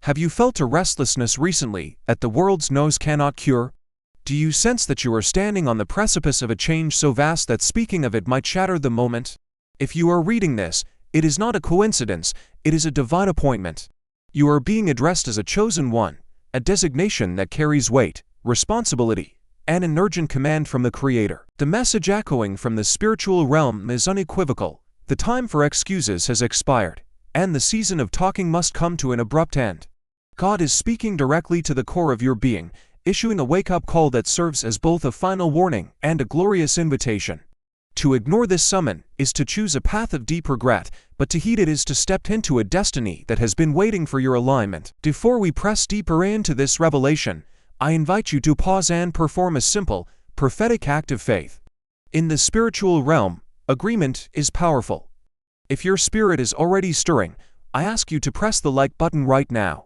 Have you felt a restlessness recently that the world's nose cannot cure? Do you sense that you are standing on the precipice of a change so vast that speaking of it might shatter the moment? If you are reading this, it is not a coincidence, it is a divine appointment. You are being addressed as a chosen one, a designation that carries weight, responsibility, and an urgent command from the Creator. The message echoing from the spiritual realm is unequivocal. The time for excuses has expired, and the season of talking must come to an abrupt end. God is speaking directly to the core of your being, issuing a wake-up call that serves as both a final warning and a glorious invitation. To ignore this summon is to choose a path of deep regret, but to heed it is to step into a destiny that has been waiting for your alignment. Before we press deeper into this revelation, I invite you to pause and perform a simple, prophetic act of faith. In the spiritual realm, agreement is powerful. If your spirit is already stirring, I ask you to press the like button right now.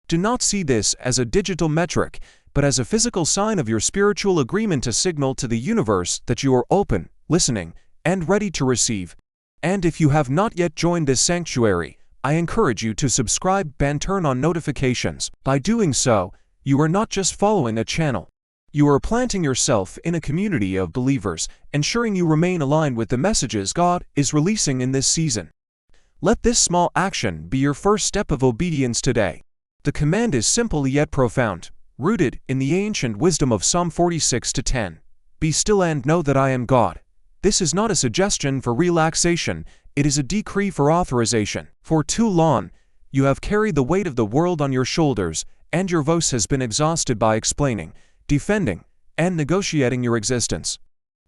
Do not see this as a digital metric, but as a physical sign of your spiritual agreement, a signal to the universe that you are open, listening, and ready to receive. And if you have not yet joined this sanctuary, I encourage you to subscribe and turn on notifications. By doing so, you are not just following a channel. You are planting yourself in a community of believers, ensuring you remain aligned with the messages God is releasing in this season. Let this small action be your first step of obedience today. The command is simple yet profound, rooted in the ancient wisdom of Psalm 46:10. Be still and know that I am God. This is not a suggestion for relaxation, it is a decree for authorization. For too long, you have carried the weight of the world on your shoulders, and your voice has been exhausted by explaining, defending, and negotiating your existence.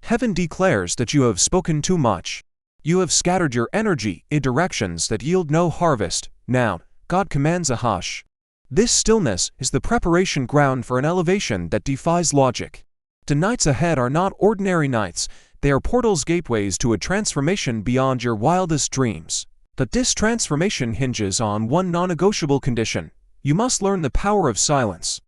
Heaven declares that you have spoken too much. You have scattered your energy in directions that yield no harvest. Now, God commands a hush. This stillness is the preparation ground for an elevation that defies logic. The nights ahead are not ordinary nights, they are portals, gateways to a transformation beyond your wildest dreams. But this transformation hinges on one non-negotiable condition: you must learn the power of silence.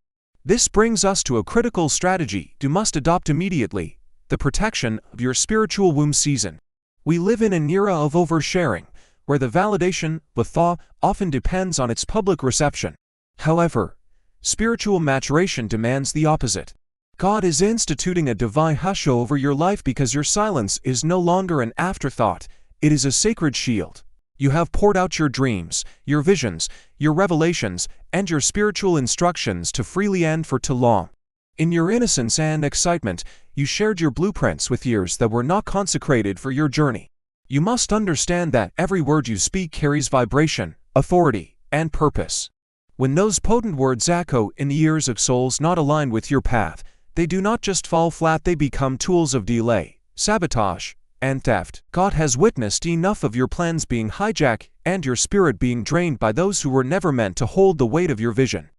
This brings us to a critical strategy you must adopt immediately: the protection of your spiritual womb season. We live in an era of oversharing, where the validation of thought often depends on its public reception. However, spiritual maturation demands the opposite. God is instituting a divine hush over your life because your silence is no longer an afterthought, it is a sacred shield. You have poured out your dreams, your visions, your revelations, and your spiritual instructions to freely and for too long. In your innocence and excitement, you shared your blueprints with ears that were not consecrated for your journey. You must understand that every word you speak carries vibration, authority, and purpose. When those potent words echo in the ears of souls not aligned with your path, they do not just fall flat, they become tools of delay, sabotage, and theft. God has witnessed enough of your plans being hijacked and your spirit being drained by those who were never meant to hold the weight of your vision.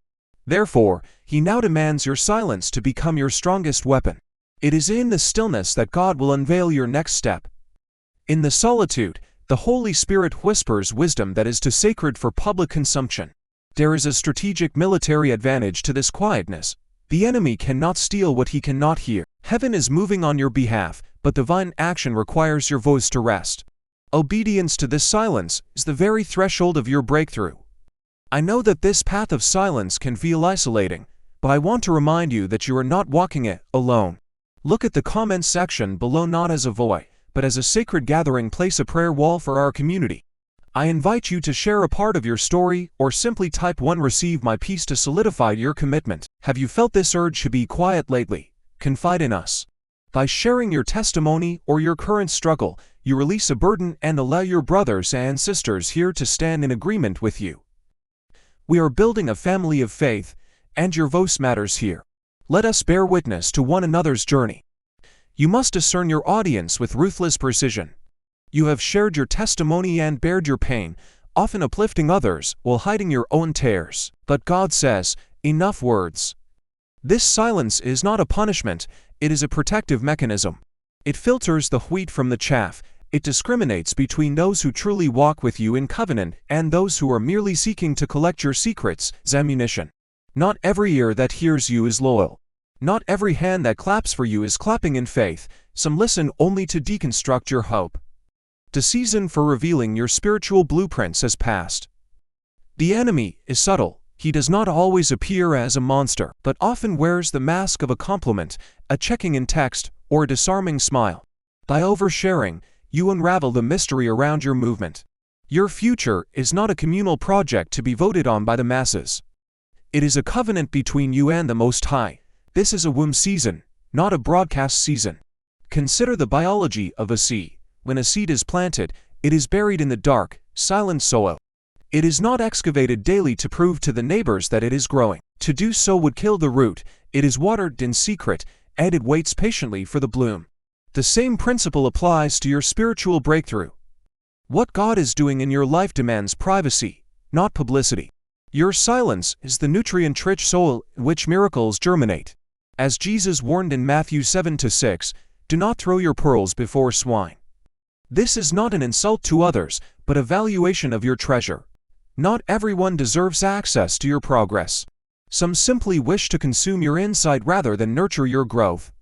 Therefore, He now demands your silence to become your strongest weapon. It is in the stillness that God will unveil your next step. In the solitude, the Holy Spirit whispers wisdom that is too sacred for public consumption. There is a strategic military advantage to this quietness. The enemy cannot steal what he cannot hear. Heaven is moving on your behalf, but divine action requires your voice to rest. Obedience to this silence is the very threshold of your breakthrough. I know that this path of silence can feel isolating, but I want to remind you that you are not walking it alone. Look at the comments section below not as a void, but as a sacred gathering place, a prayer wall for our community. I invite you to share a part of your story or simply type 1 receive my peace to solidify your commitment. Have you felt this urge to be quiet lately? Confide in us. By sharing your testimony or your current struggle, you release a burden and allow your brothers and sisters here to stand in agreement with you. We are building a family of faith, and your voice matters here. Let us bear witness to one another's journey. You must discern your audience with ruthless precision. You have shared your testimony and bared your pain, often uplifting others while hiding your own tears. But God says, enough words. This silence is not a punishment, it is a protective mechanism. It filters the wheat from the chaff, it discriminates between those who truly walk with you in covenant and those who are merely seeking to collect your secrets as ammunition. Not every ear that hears you is loyal. Not every hand that claps for you is clapping in faith, some listen only to deconstruct your hope. The season for revealing your spiritual blueprints has passed. The enemy is subtle, He does not always appear as a monster, but often wears the mask of a compliment, a checking in text, or a disarming smile. By oversharing, you unravel the mystery around your movement. Your future is not a communal project to be voted on by the masses. It is a covenant between you and the Most High. This is a womb season, not a broadcast season. Consider the biology of a seed. When a seed is planted, it is buried in the dark, silent soil. It is not excavated daily to prove to the neighbors that it is growing. To do so would kill the root. It is watered in secret, and it waits patiently for the bloom. The same principle applies to your spiritual breakthrough. What God is doing in your life demands privacy, not publicity. Your silence is the nutrient-rich soil in which miracles germinate. As Jesus warned in Matthew 7-6, do not throw your pearls before swine. This is not an insult to others, but a valuation of your treasure. Not everyone deserves access to your progress. Some simply wish to consume your insight rather than nurture your growth.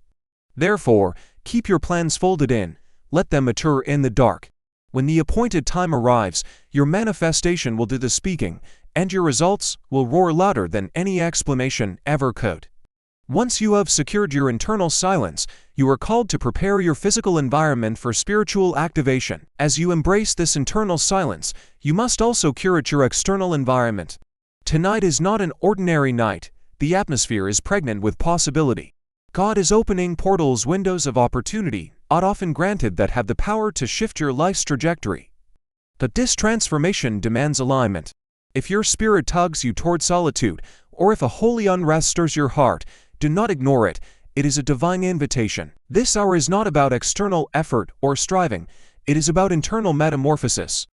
Therefore, keep your plans folded in, let them mature in the dark. When the appointed time arrives, your manifestation will do the speaking, and your results will roar louder than any exclamation ever could. Once you have secured your internal silence, you are called to prepare your physical environment for spiritual activation. As you embrace this internal silence, you must also curate your external environment. Tonight is not an ordinary night. The atmosphere is pregnant with possibility. God is opening portals, windows of opportunity, not often granted, that have the power to shift your life's trajectory. But this transformation demands alignment. If your spirit tugs you toward solitude, or if a holy unrest stirs your heart, do not ignore it. It is a divine invitation. This hour is not about external effort or striving. It is about internal metamorphosis.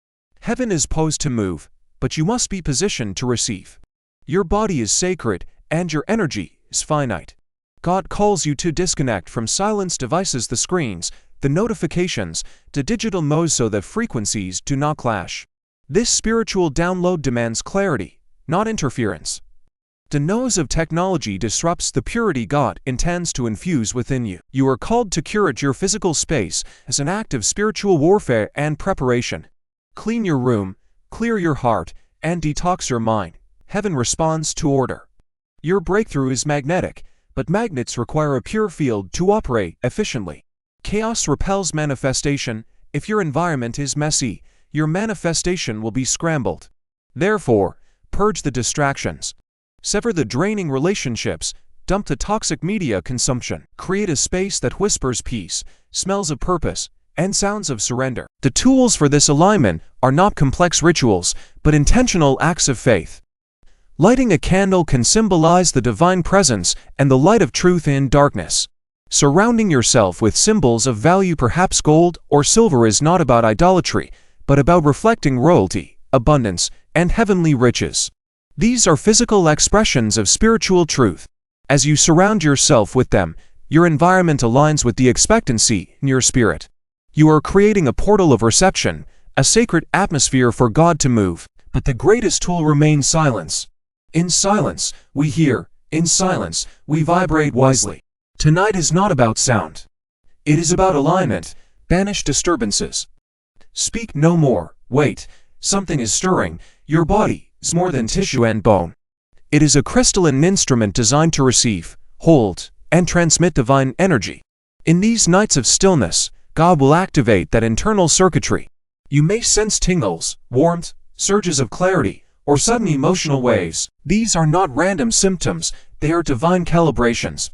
Heaven is posed to move, but you must be positioned to receive. Your body is sacred, and your energy is finite. God calls you to disconnect from silence devices, the screens, the notifications, the digital modes, so that frequencies do not clash. This spiritual download demands clarity, not interference. The nose of technology disrupts the purity God intends to infuse within you. You are called to curate your physical space as an act of spiritual warfare and preparation. Clean your room, clear your heart, and detox your mind. Heaven responds to order. Your breakthrough is magnetic, but magnets require a pure field to operate efficiently. Chaos repels manifestation. If your environment is messy, your manifestation will be scrambled. Therefore, purge the distractions. Sever the draining relationships, dump the toxic media consumption. Create a space that whispers peace, smells of purpose, and sounds of surrender. The tools for this alignment are not complex rituals, but intentional acts of faith. Lighting a candle can symbolize the divine presence and the light of truth in darkness. Surrounding yourself with symbols of value, perhaps gold or silver, is not about idolatry, but about reflecting royalty, abundance, and heavenly riches. These are physical expressions of spiritual truth. As you surround yourself with them, your environment aligns with the expectancy in your spirit. You are creating a portal of reception, a sacred atmosphere for God to move. But the greatest tool remains silence. In silence, we hear. In silence, we vibrate wisely. Tonight is not about sound. It is about alignment. Banish disturbances. Speak no more. Wait. Something is stirring. Your body is more than tissue and bone. It is a crystalline instrument designed to receive, hold, and transmit divine energy. In these nights of stillness, God will activate that internal circuitry. You may sense tingles, warmth, surges of clarity, or sudden emotional waves. These are not random symptoms, they are divine calibrations.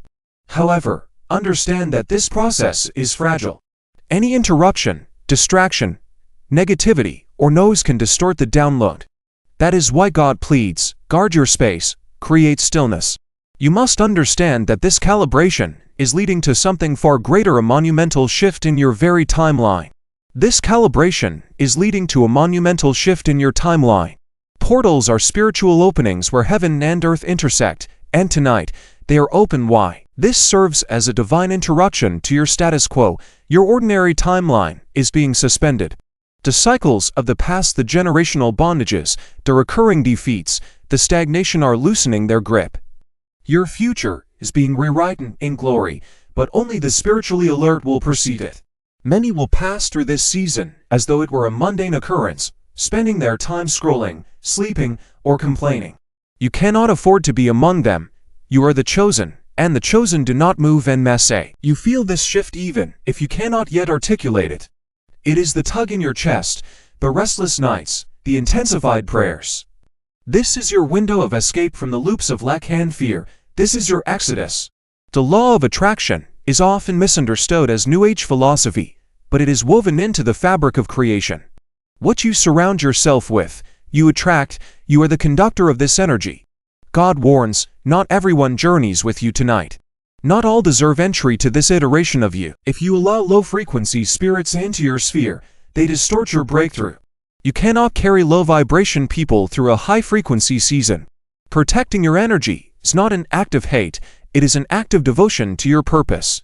However, understand that this process is fragile. Any interruption, distraction, negativity, or noise can distort the download. That is why God pleads, guard your space, create stillness. You must understand that this calibration is leading to something far greater, a monumental shift in your very timeline. This calibration is leading to a monumental shift in your timeline. Portals are spiritual openings where heaven and earth intersect, and tonight, they are open wide. This serves as a divine interruption to your status quo. Your ordinary timeline is being suspended. The cycles of the past, the generational bondages, the recurring defeats, the stagnation are loosening their grip. Your future is being rewritten in glory, but only the spiritually alert will perceive it. Many will pass through this season as though it were a mundane occurrence, spending their time scrolling, sleeping, or complaining. You cannot afford to be among them. You are the chosen, and the chosen do not move en masse. You feel this shift even if you cannot yet articulate it. It is the tug in your chest, the restless nights, the intensified prayers. This is your window of escape from the loops of lack and fear. This is your exodus. The law of attraction is often misunderstood as New Age philosophy, but it is woven into the fabric of creation. What you surround yourself with, you attract. You are the conductor of this energy. God warns, not everyone journeys with you tonight. Not all deserve entry to this iteration of you. If you allow low-frequency spirits into your sphere, they distort your breakthrough. You cannot carry low-vibration people through a high-frequency season. Protecting your energy is not an act of hate, it is an act of devotion to your purpose.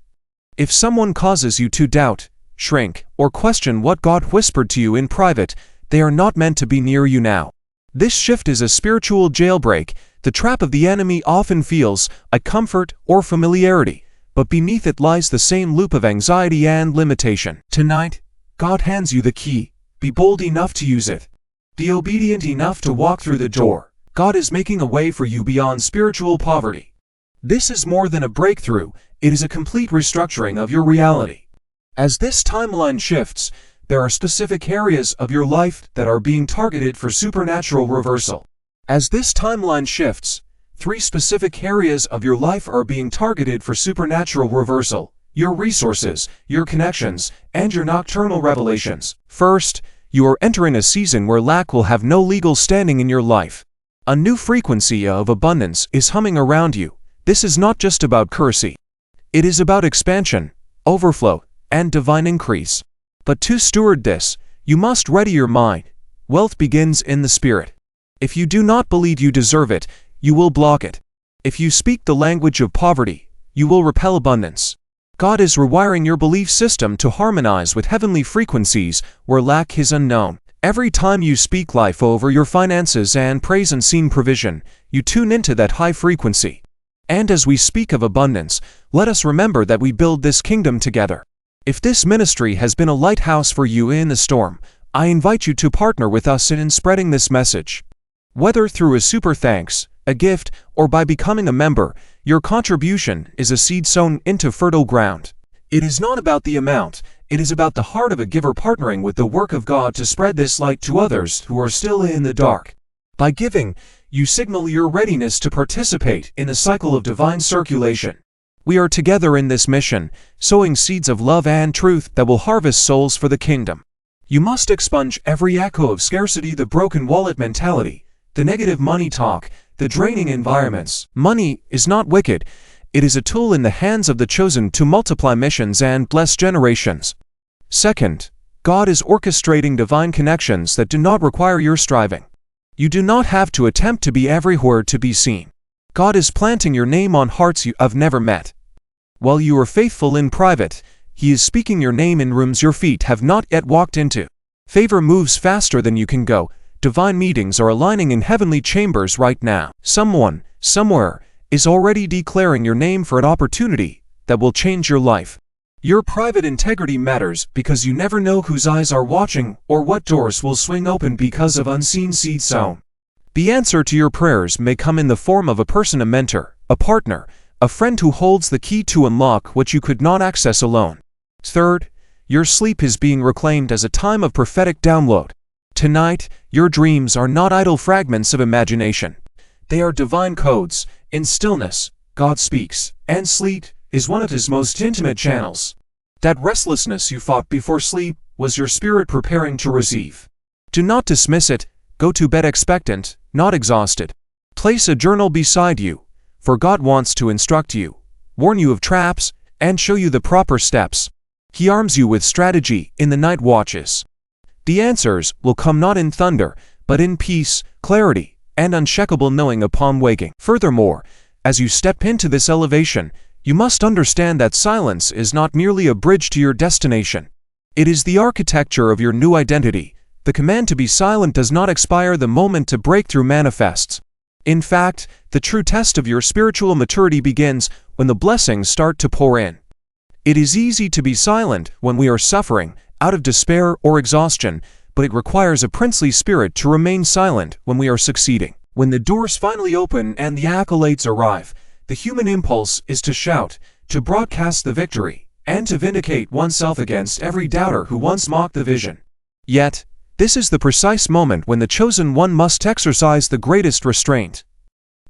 If someone causes you to doubt, shrink, or question what God whispered to you in private, they are not meant to be near you now. This shift is a spiritual jailbreak. The trap of the enemy often feels like comfort or familiarity, but beneath it lies the same loop of anxiety and limitation. Tonight, God hands you the key. Be bold enough to use it. Be obedient enough to walk through the door. God is making a way for you beyond spiritual poverty. This is more than a breakthrough, it is a complete restructuring of your reality. As this timeline shifts, there are specific areas of your life that are being targeted for supernatural reversal. As this timeline shifts, 3 specific areas of your life are being targeted for supernatural reversal: your resources, your connections, and your nocturnal revelations. First, you are entering a season where lack will have no legal standing in your life. A new frequency of abundance is humming around you. This is not just about currency. It is about expansion, overflow, and divine increase. But to steward this, you must ready your mind. Wealth begins in the spirit. If you do not believe you deserve it, you will block it. If you speak the language of poverty, you will repel abundance. God is rewiring your belief system to harmonize with heavenly frequencies where lack is unknown. Every time you speak life over your finances and praise unseen provision, you tune into that high frequency. And as we speak of abundance, let us remember that we build this kingdom together. If this ministry has been a lighthouse for you in the storm, I invite you to partner with us in spreading this message. Whether through a super thanks, a gift, or by becoming a member, your contribution is a seed sown into fertile ground. It is not about the amount, it is about the heart of a giver partnering with the work of God to spread this light to others who are still in the dark. By giving, you signal your readiness to participate in the cycle of divine circulation. We are together in this mission, sowing seeds of love and truth that will harvest souls for the kingdom. You must expunge every echo of scarcity, the broken wallet mentality, the negative money talk, the draining environments. Money is not wicked. It is a tool in the hands of the chosen to multiply missions and bless generations. Second, God is orchestrating divine connections that do not require your striving. You do not have to attempt to be everywhere to be seen. God is planting your name on hearts you have never met. While you are faithful in private, He is speaking your name in rooms your feet have not yet walked into. Favor moves faster than you can go. Divine meetings are aligning in heavenly chambers right now. Someone, somewhere, is already declaring your name for an opportunity that will change your life. Your private integrity matters because you never know whose eyes are watching or what doors will swing open because of unseen seed sown. The answer to your prayers may come in the form of a person, a mentor, a partner, a friend who holds the key to unlock what you could not access alone. Third, your sleep is being reclaimed as a time of prophetic download. Tonight, your dreams are not idle fragments of imagination. They are divine codes. In stillness, God speaks, and sleep is one of His most intimate channels. That restlessness you fought before sleep was your spirit preparing to receive. Do not dismiss it. Go to bed expectant, not exhausted. Place a journal beside you, for God wants to instruct you, warn you of traps, and show you the proper steps. He arms you with strategy in the night watches. The answers will come not in thunder, but in peace, clarity, and unshakable knowing upon waking. Furthermore, as you step into this elevation, you must understand that silence is not merely a bridge to your destination. It is the architecture of your new identity. The command to be silent does not expire the moment the breakthrough manifests. In fact, the true test of your spiritual maturity begins when the blessings start to pour in. It is easy to be silent when we are suffering, out of despair or exhaustion, but it requires a princely spirit to remain silent when we are succeeding. When the doors finally open and the accolades arrive, the human impulse is to shout, to broadcast the victory, and to vindicate oneself against every doubter who once mocked the vision. Yet, this is the precise moment when the chosen one must exercise the greatest restraint.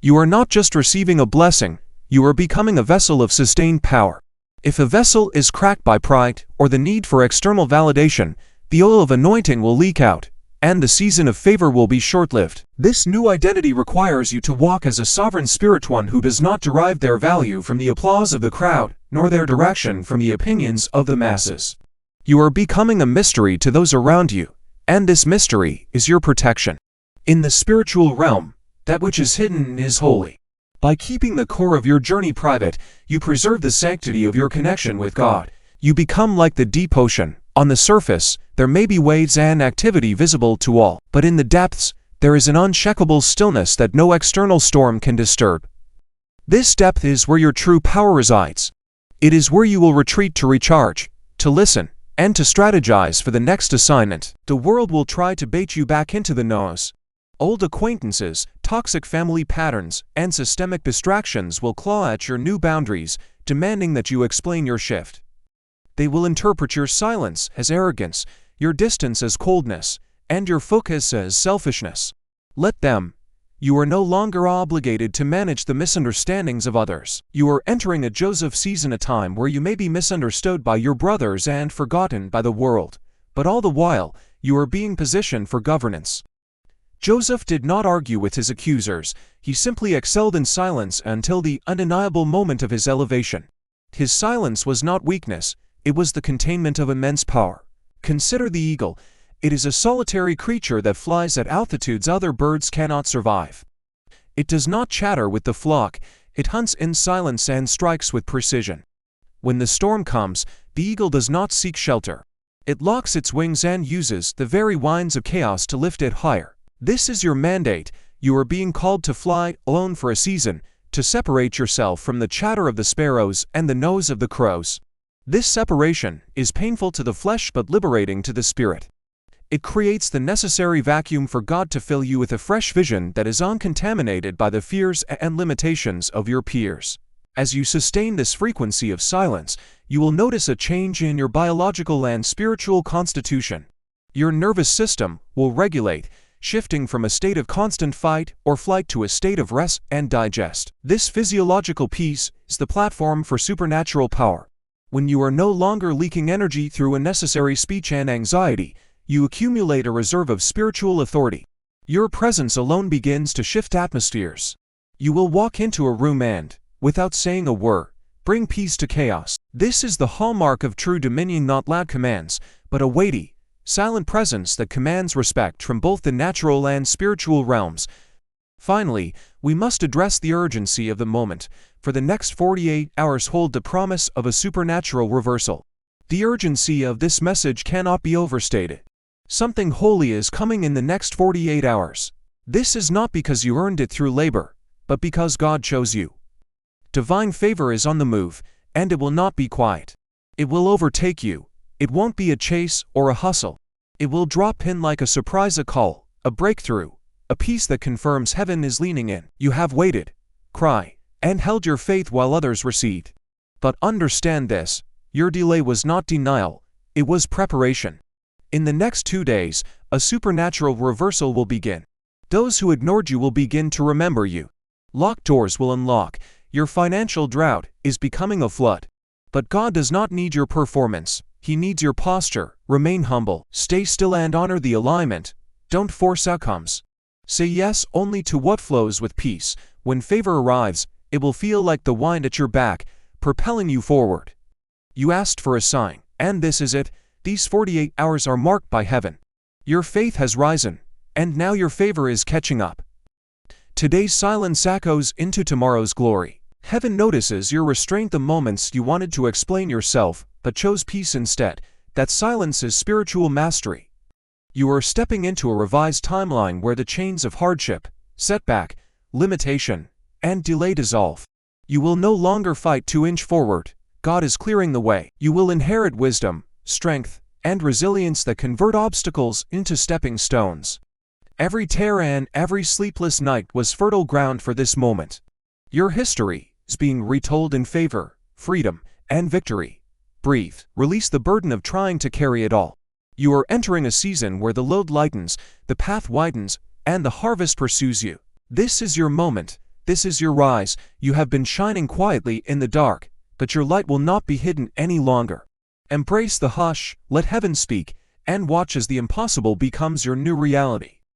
You are not just receiving a blessing, you are becoming a vessel of sustained power. If a vessel is cracked by pride or the need for external validation, the oil of anointing will leak out, and the season of favor will be short-lived. This new identity requires you to walk as a sovereign spirit one who does not derive their value from the applause of the crowd, nor their direction from the opinions of the masses. You are becoming a mystery to those around you, and this mystery is your protection. In the spiritual realm, that which is hidden is holy. By keeping the core of your journey private, you preserve the sanctity of your connection with God. You become like the deep ocean. On the surface, there may be waves and activity visible to all, but in the depths, there is an unshakable stillness that no external storm can disturb. This depth is where your true power resides. It is where you will retreat to recharge, to listen, and to strategize for the next assignment. The world will try to bait you back into the noise. Old acquaintances, toxic family patterns, and systemic distractions will claw at your new boundaries, demanding that you explain your shift. They will interpret your silence as arrogance, your distance as coldness, and your focus as selfishness. Let them. You are no longer obligated to manage the misunderstandings of others. You are entering a Joseph season, a time where you may be misunderstood by your brothers and forgotten by the world, but all the while, you are being positioned for governance. Joseph did not argue with his accusers, he simply excelled in silence until the undeniable moment of his elevation. His silence was not weakness, it was the containment of immense power. Consider the eagle. It is a solitary creature that flies at altitudes other birds cannot survive. It does not chatter with the flock, it hunts in silence and strikes with precision. When the storm comes, the eagle does not seek shelter. It locks its wings and uses the very winds of chaos to lift it higher. This is your mandate. You are being called to fly alone for a season, to separate yourself from the chatter of the sparrows and the noise of the crows. This separation is painful to the flesh but liberating to the spirit. It creates the necessary vacuum for God to fill you with a fresh vision that is uncontaminated by the fears and limitations of your peers. As you sustain this frequency of silence, you will notice a change in your biological and spiritual constitution. Your nervous system will regulate, shifting from a state of constant fight or flight to a state of rest and digest. This physiological peace is the platform for supernatural power. When you are no longer leaking energy through unnecessary speech and anxiety, you accumulate a reserve of spiritual authority. Your presence alone begins to shift atmospheres. You will walk into a room and, without saying a word, bring peace to chaos. This is the hallmark of true dominion, not loud commands, but a weighty, silent presence that commands respect from both the natural and spiritual realms. Finally, we must address the urgency of the moment, for the next 48 hours hold the promise of a supernatural reversal. The urgency of this message cannot be overstated. Something holy is coming in the next 48 hours. This is not because you earned it through labor, but because God chose you. Divine favor is on the move, and it will not be quiet. It will overtake you. It won't be a chase or a hustle. It will drop in like a surprise, a call, a breakthrough, a peace that confirms heaven is leaning in. You have waited, cried, and held your faith while others recede. But understand this, your delay was not denial, it was preparation. In the next 2 days, a supernatural reversal will begin. Those who ignored you will begin to remember you. Locked doors will unlock. Your financial drought is becoming a flood. But God does not need your performance, He needs your posture. Remain humble, stay still and honor the alignment. Don't force outcomes. Say yes only to what flows with peace. When favor arrives, it will feel like the wind at your back, propelling you forward. You asked for a sign, and this is it. These 48 hours are marked by heaven. Your faith has risen, and now your favor is catching up. Today's silence echoes into tomorrow's glory. Heaven notices your restraint the moments you wanted to explain yourself, but chose peace instead. That silence is spiritual mastery. You are stepping into a revised timeline where the chains of hardship, setback, limitation, and delay dissolve. You will no longer fight to inch forward. God is clearing the way. You will inherit wisdom, strength, and resilience that convert obstacles into stepping stones. Every terror and every sleepless night was fertile ground for this moment. Your history is being retold in favor, freedom, and victory. Breathe, release the burden of trying to carry it all. You are entering a season where the load lightens, the path widens, and the harvest pursues you. This is your moment, this is your rise. You have been shining quietly in the dark, but your light will not be hidden any longer. Embrace the hush, let heaven speak, and watch as the impossible becomes your new reality.